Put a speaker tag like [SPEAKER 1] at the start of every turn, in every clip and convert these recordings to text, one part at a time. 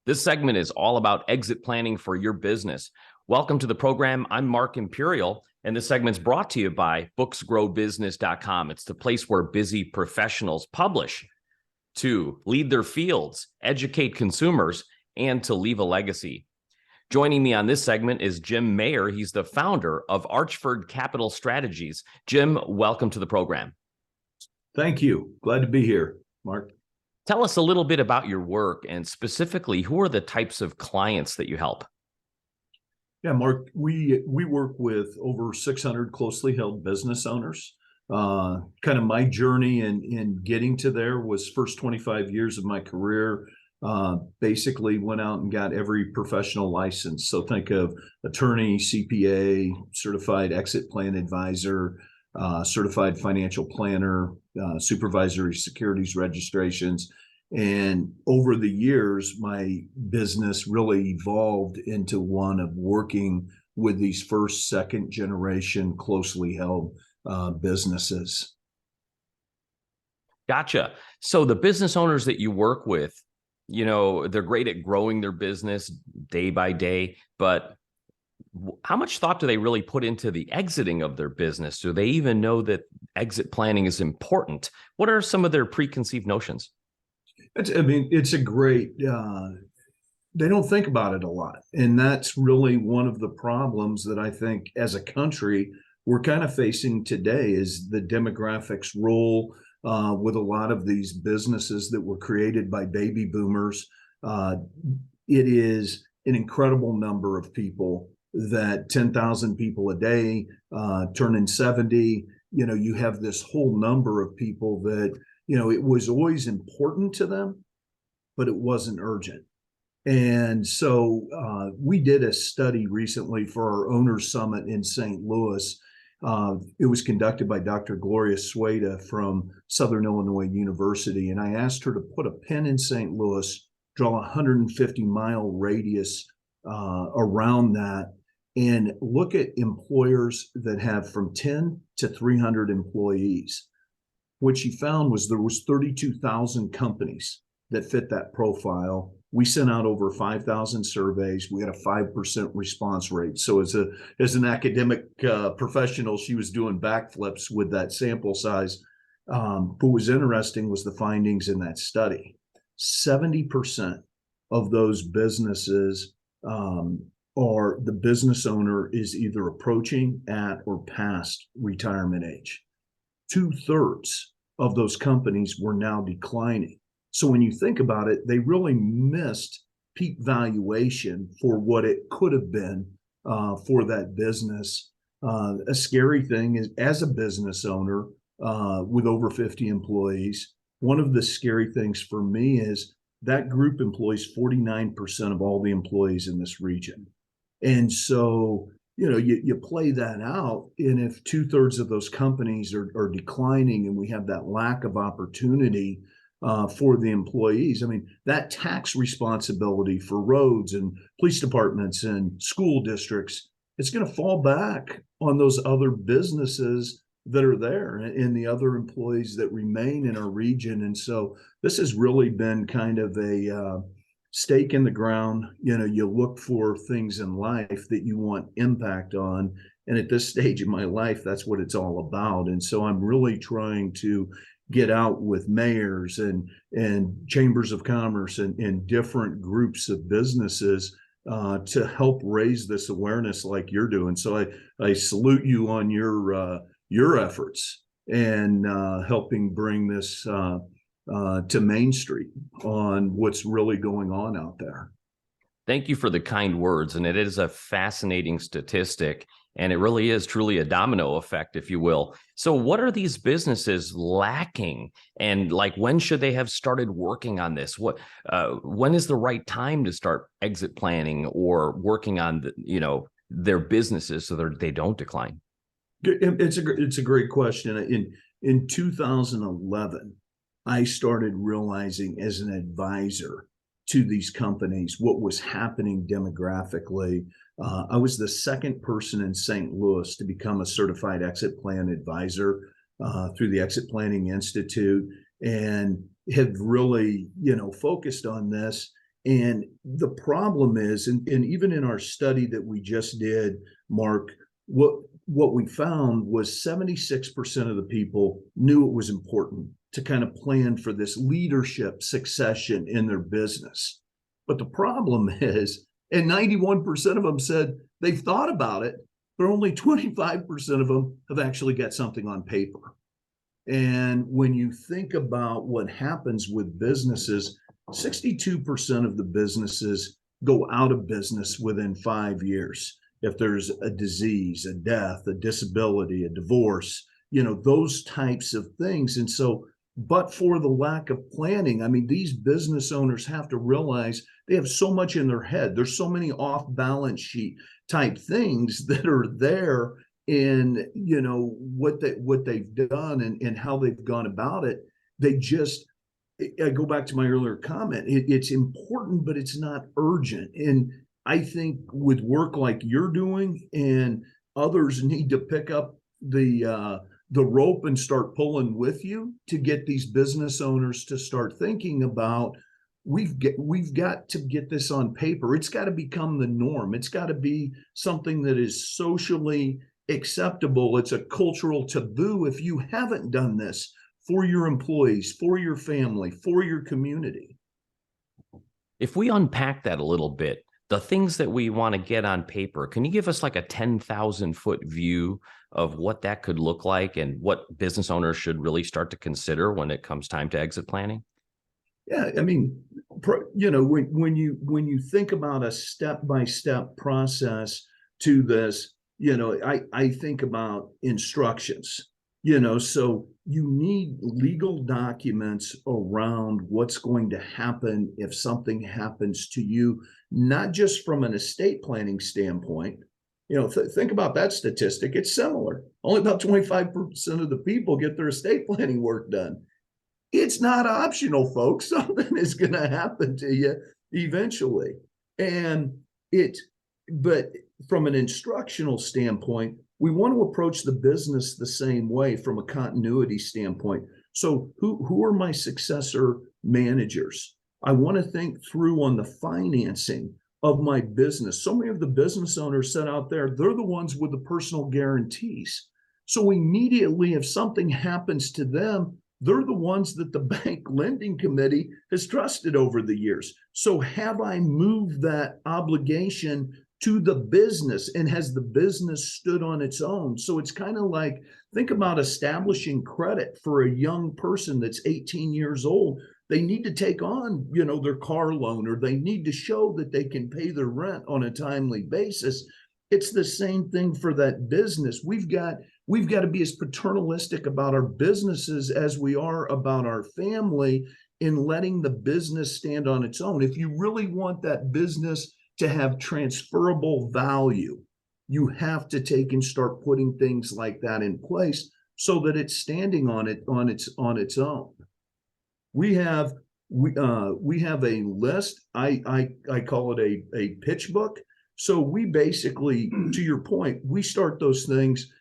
[SPEAKER 1] This segment is all about exit planning for your business. Welcome to the program. I'm Mark Imperial, and this segment's brought to you by booksgrowbusiness.com. It's the place where busy professionals publish to lead their fields, educate consumers, and to leave a legacy. Joining me on this segment is Jim Maher. He's the founder of Archford Capital Strategies. Jim, welcome to the program.
[SPEAKER 2] Thank you. Glad to be here, Mark.
[SPEAKER 1] Tell us a little bit about your work and specifically, who are the types of clients that you help?
[SPEAKER 2] Yeah, Mark, we work with over 600 closely held business owners. Kind of my journey in getting to there was first 25 years of my career. Basically went out and got every professional license. So think of attorney, CPA, certified exit plan advisor, certified financial planner, supervisory securities registrations. And over the years, my business really evolved into one of working with these first, second generation closely held businesses.
[SPEAKER 1] Gotcha. So the business owners that you work with, you know, they're great at growing their business day by day, but how much thought do they really put into the exiting of their business? Do they even know that exit planning is important? What are some of their preconceived notions?
[SPEAKER 2] It's a great, they don't think about it a lot. And that's really one of the problems that I think as a country, we're kind of facing today is the demographics role with a lot of these businesses that were created by baby boomers. It is an incredible number of people that 10,000 people a day turning 70. You know, you have this whole number of people that, you know, it was always important to them, but it wasn't urgent. And so we did a study recently for our Owners Summit in St. Louis. It was conducted by Dr. Gloria Sueda from Southern Illinois University. And I asked her to put a pin in St. Louis, draw a 150-mile radius around that, and look at employers that have from 10 to 300 employees. What she found was there was 32,000 companies that fit that profile. We sent out over 5,000 surveys. We had a 5% response rate. So as an academic professional, she was doing backflips with that sample size. What was interesting was the findings in that study. 70% of those businesses are the business owner is either approaching at or past retirement age. 2/3 of those companies were now declining. So when you think about it, they really missed peak valuation for what it could have been for that business. A scary thing is, as a business owner with over 50 employees, one of the scary things for me is that group employs 49% of all the employees in this region. And so, you know, you play that out, and if 2/3 of those companies are declining and we have that lack of opportunity for the employees, I mean, that tax responsibility for roads and police departments and school districts, it's going to fall back on those other businesses that are there and the other employees that remain in our region. And so this has really been kind of a stake in the ground. You know, you look for things in life that you want impact on. And at this stage in my life, that's what it's all about. And so I'm really trying to get out with mayors and chambers of commerce and different groups of businesses to help raise this awareness like you're doing. So I salute you on your efforts and helping bring this to Main Street on what's really going on out there.
[SPEAKER 1] Thank you for the kind words. And it is a fascinating statistic. And it really is truly a domino effect, if you will. So what are these businesses lacking? And like, when should they have started working on this? When is the right time to start exit planning or working on their businesses so that they don't decline?
[SPEAKER 2] It's a great question. In 2011, I started realizing as an advisor to these companies what was happening demographically. I was the second person in St. Louis to become a certified exit plan advisor through the Exit Planning Institute, and have really, focused on this. And the problem is, and even in our study that we just did, Mark, what we found was 76% of the people knew it was important to kind of plan for this leadership succession in their business. But the problem is, and 91% of them said they've thought about it, but only 25% of them have actually got something on paper. And when you think about what happens with businesses, 62% of the businesses go out of business within 5 years. If there's a disease, a death, a disability, a divorce, those types of things. And so, but for the lack of planning, I mean, these business owners have to realize they have so much in their head. There's so many off balance sheet type things that are there in, what they've done and how they've gone about it. I go back to my earlier comment. It's important, but it's not urgent. And I think with work like you're doing, and others need to pick up the rope and start pulling with you to get these business owners to start thinking about, we've got to get this on paper. It's got to become the norm. It's got to be something that is socially acceptable. It's a cultural taboo if you haven't done this for your employees, for your family, for your community.
[SPEAKER 1] If we unpack that a little bit, the things that we want to get on paper, can you give us like a 10,000-foot view of what that could look like and what business owners should really start to consider when it comes time to exit planning?
[SPEAKER 2] Yeah, I mean, when you think about a step-by-step process to this, I think about instructions. So you need legal documents around what's going to happen if something happens to you, not just from an estate planning standpoint. Think about that statistic. It's similar. Only about 25% of the people get their estate planning work done. It's not optional, folks. Something is going to happen to you eventually. But from an instructional standpoint, we want to approach the business the same way from a continuity standpoint. So who are my successor managers? I want to think through on the financing of my business. So many of the business owners set out there, they're the ones with the personal guarantees. So immediately, if something happens to them, they're the ones that the bank lending committee has trusted over the years. So have I moved that obligation to the business, and has the business stood on its own? So it's kind of like, think about establishing credit for a young person that's 18 years old. They need to take on, their car loan, or they need to show that they can pay their rent on a timely basis. It's the same thing for that business. We've got to be as paternalistic about our businesses as we are about our family, in letting the business stand on its own. If you really want that business to have transferable value, you have to take and start putting things like that in place so that it's standing on its own. We have a list. I call it a pitch book. So we basically, to your point, we start those things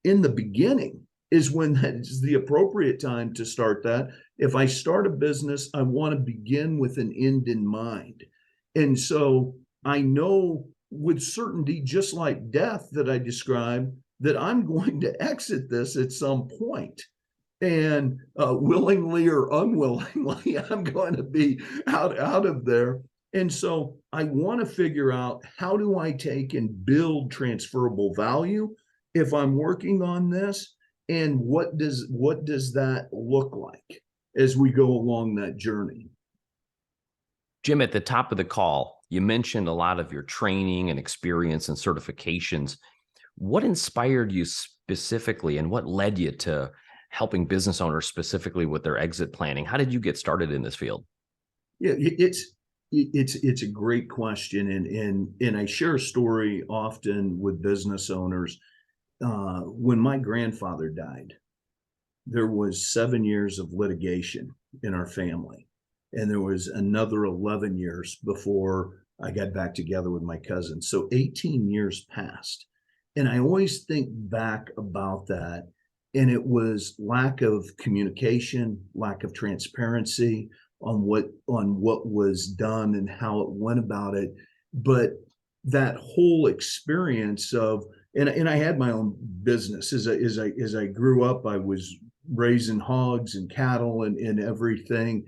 [SPEAKER 2] in the beginning is when that is the appropriate time to start that. If I start a business, I want to begin with an end in mind. And so I know with certainty, just like death that I described, that I'm going to exit this at some point. And willingly or unwillingly, I'm going to be out of there. And so I want to figure out, how do I take and build transferable value if I'm working on this? And what does that look like as we go along that journey?
[SPEAKER 1] Jim, at the top of the call, you mentioned a lot of your training and experience and certifications. What inspired you specifically, and what led you to helping business owners specifically with their exit planning? How did you get started in this field?
[SPEAKER 2] Yeah, it's a great question, and I share a story often with business owners. When my grandfather died, there was 7 years of litigation in our family, and there was another 11 years before I got back together with my cousin. So 18 years passed, and I always think back about that. And it was lack of communication, lack of transparency, what was done and how it went about it. But that whole experience of, and I had my own business as I grew up. I was raising hogs and cattle and everything.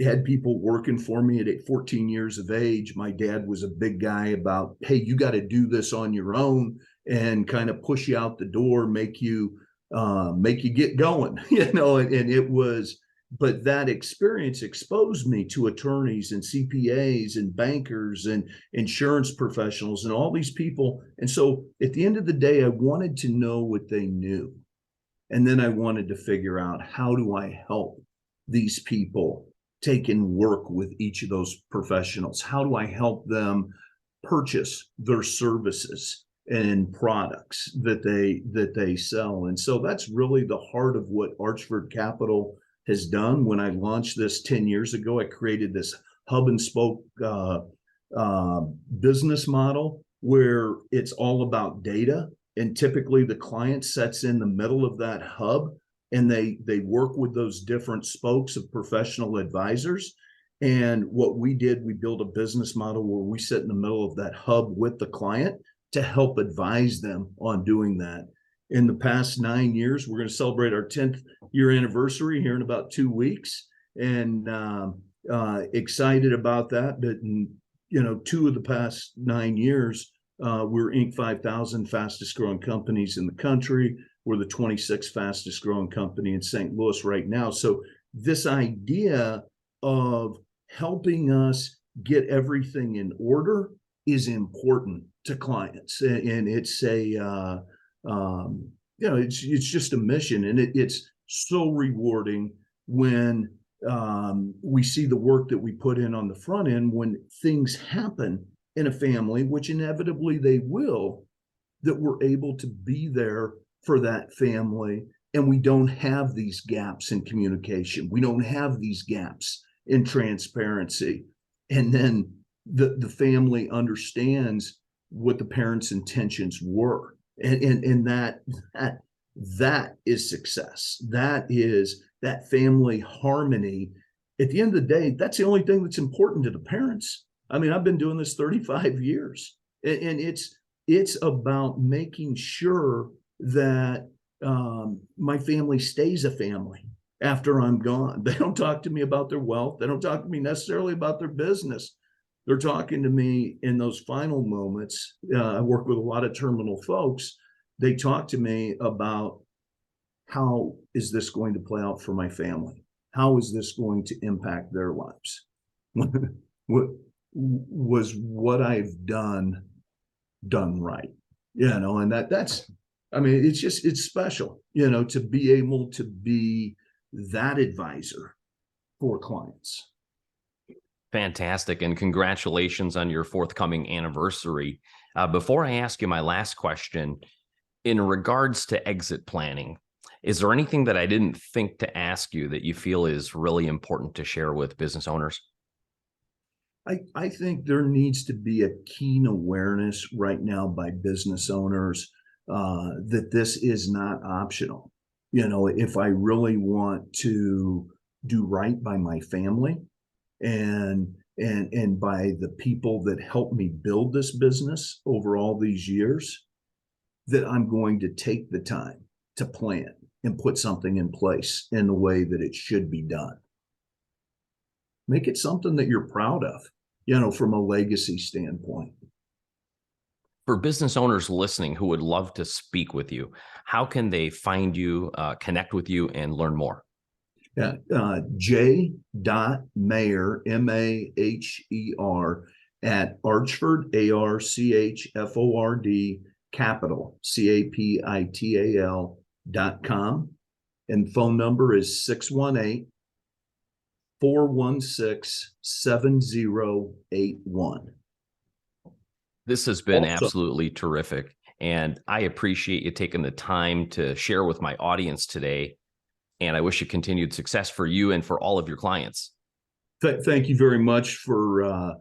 [SPEAKER 2] Had people working for me at 14 years of age. My dad was a big guy about, hey, you got to do this on your own, and kind of push you out the door, make you get going, and it was, but that experience exposed me to attorneys and CPAs and bankers and insurance professionals and all these people. And so at the end of the day, I wanted to know what they knew. And then I wanted to figure out, how do I help these people take and work with each of those professionals? How do I help them purchase their services and products that they sell? And so that's really the heart of what Archford Capital has done. When I launched this 10 years ago, I created this hub and spoke business model where it's all about data. And typically the client sits in the middle of that hub, and they work with those different spokes of professional advisors. And what we did, we built a business model where we sit in the middle of that hub with the client to help advise them on doing that. In the past 9 years, we're going to celebrate our 10th year anniversary here in about 2 weeks, and excited about that. But in, 2 of the past 9 years, we're Inc. 5,000 fastest growing companies in the country. We're the 26th fastest growing company in St. Louis right now. So this idea of helping us get everything in order is important to clients, and it's a it's just a mission, and it's so rewarding when we see the work that we put in on the front end when things happen in a family, which inevitably they will, that we're able to be there for that family, and we don't have these gaps in communication. We don't have these gaps in transparency. And then the family understands what the parents' intentions were. And that is success. That is that family harmony. At the end of the day, that's the only thing that's important to the parents. I mean, I've been doing this 35 years, and it's about making sure that my family stays a family after I'm gone. They don't talk to me about their wealth. They don't talk to me necessarily about their business. They're talking to me in those final moments. I work with a lot of terminal folks. They talk to me about, how is this going to play out for my family? How is this going to impact their lives? What was what I've done right? And that's, I mean, it's special, to be able to be that advisor for clients.
[SPEAKER 1] Fantastic. And congratulations on your forthcoming anniversary. Before I ask you my last question, in regards to exit planning, is there anything that I didn't think to ask you that you feel is really important to share with business owners?
[SPEAKER 2] I think there needs to be a keen awareness right now by business owners that this is not optional. If I really want to do right by my family and by the people that helped me build this business over all these years, that I'm going to take the time to plan and put something in place in the way that it should be done. Make it something that you're proud of, from a legacy standpoint.
[SPEAKER 1] For business owners listening who would love to speak with you, how can they find you, connect with you, and learn more?
[SPEAKER 2] Yeah, J. Maher, Maher, at Archford, Archford, Capital, Capital.com. And phone number is 618-416-7081.
[SPEAKER 1] This has been absolutely terrific. And I appreciate you taking the time to share with my audience today. And I wish you continued success for you and for all of your clients.
[SPEAKER 2] Thank you very much for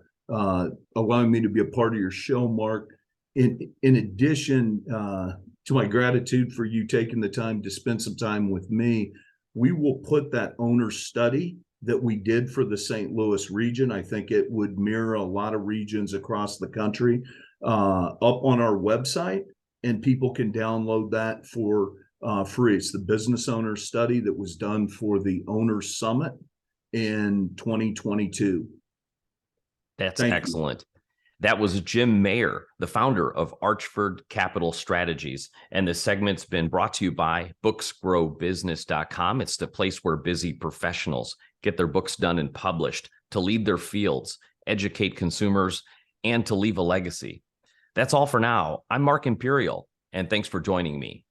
[SPEAKER 2] allowing me to be a part of your show, Mark. In addition to my gratitude for you taking the time to spend some time with me, we will put that owner study that we did for the St. Louis region. I think it would mirror a lot of regions across the country up on our website, and people can download that for free. It's the business owner study that was done for the Owners Summit in 2022.
[SPEAKER 1] That's
[SPEAKER 2] Thank
[SPEAKER 1] excellent. That was Jim Maher, the founder of Archford Capital Strategies. And this segment's been brought to you by booksgrowbusiness.com. It's the place where busy professionals get their books done and published to lead their fields, educate consumers, and to leave a legacy. That's all for now. I'm Mark Imperial, and thanks for joining me.